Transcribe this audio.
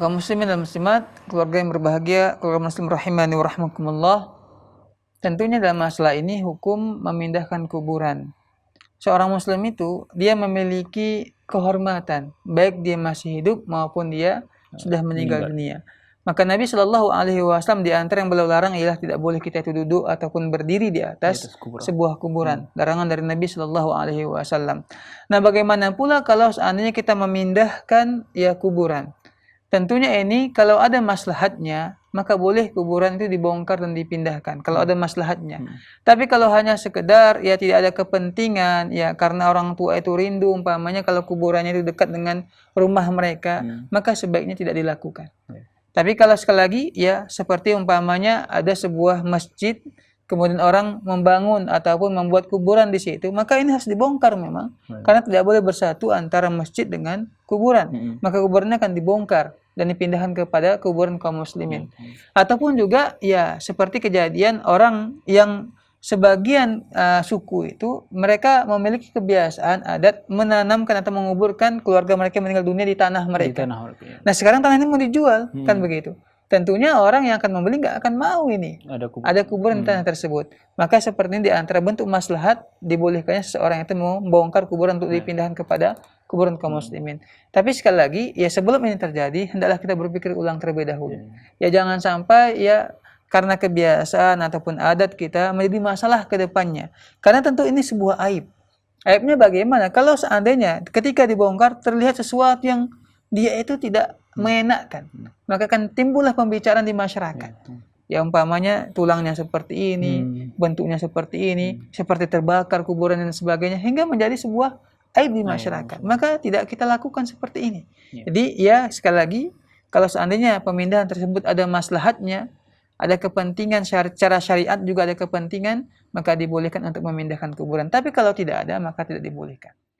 Kaum muslimin dan muslimat, keluarga yang berbahagia, keluarga muslim rahimani wa rahmakumullah. Tentunya dalam masalah ini hukum memindahkan kuburan. Seorang muslim itu dia memiliki kehormatan, baik dia masih hidup maupun dia sudah meninggal dunia. Maka Nabi Shallallahu Alaihi Wasallam di antara yang beliau larang ialah tidak boleh kita itu duduk ataupun berdiri di atas sebuah kuburan. Larangan dari Nabi Shallallahu Alaihi Wasallam. Nah, bagaimana pula kalau seandainya kita memindahkan ya kuburan? Tentunya ini kalau ada maslahatnya, maka boleh kuburan itu dibongkar dan dipindahkan kalau ada maslahatnya. Tapi kalau hanya sekedar ya tidak ada kepentingan, ya karena orang tua itu rindu umpamanya kalau kuburannya itu dekat dengan rumah mereka, maka sebaiknya tidak dilakukan. Tapi kalau sekali lagi ya seperti umpamanya ada sebuah masjid, kemudian orang membangun ataupun membuat kuburan di situ, maka ini harus dibongkar memang. Karena tidak boleh bersatu antara masjid dengan kuburan. Maka kuburannya akan dibongkar dan dipindahkan kepada kuburan kaum muslimin. Ataupun juga ya seperti kejadian orang yang sebagian suku itu mereka memiliki kebiasaan adat menanamkan atau menguburkan keluarga mereka yang meninggal dunia di tanah mereka. Nah, sekarang tanah ini mau dijual, kan begitu. Tentunya orang yang akan membeli nggak akan mau ini ada kuburan di tanah tersebut. Maka seperti ini di antara bentuk maslahat dibolehkannya seseorang itu membongkar kuburan untuk dipindahkan kepada kuburan kaum muslimin. Tapi sekali lagi ya sebelum ini terjadi hendaklah kita berpikir ulang terlebih dahulu. Ya jangan sampai ya karena kebiasaan ataupun adat kita menjadi masalah ke depannya. Karena tentu ini sebuah aib. Aibnya bagaimana? Kalau seandainya ketika dibongkar terlihat sesuatu yang dia itu tidak menyenangkan, maka akan timbullah pembicaraan di masyarakat. Ya umpamanya tulangnya seperti ini, bentuknya seperti ini, seperti terbakar kuburan dan sebagainya, hingga menjadi sebuah aib di masyarakat. Maka tidak kita lakukan seperti ini. Jadi ya sekali lagi, kalau seandainya pemindahan tersebut ada maslahatnya, ada kepentingan secara syariat juga ada kepentingan, maka dibolehkan untuk memindahkan kuburan. Tapi kalau tidak ada, maka tidak dibolehkan.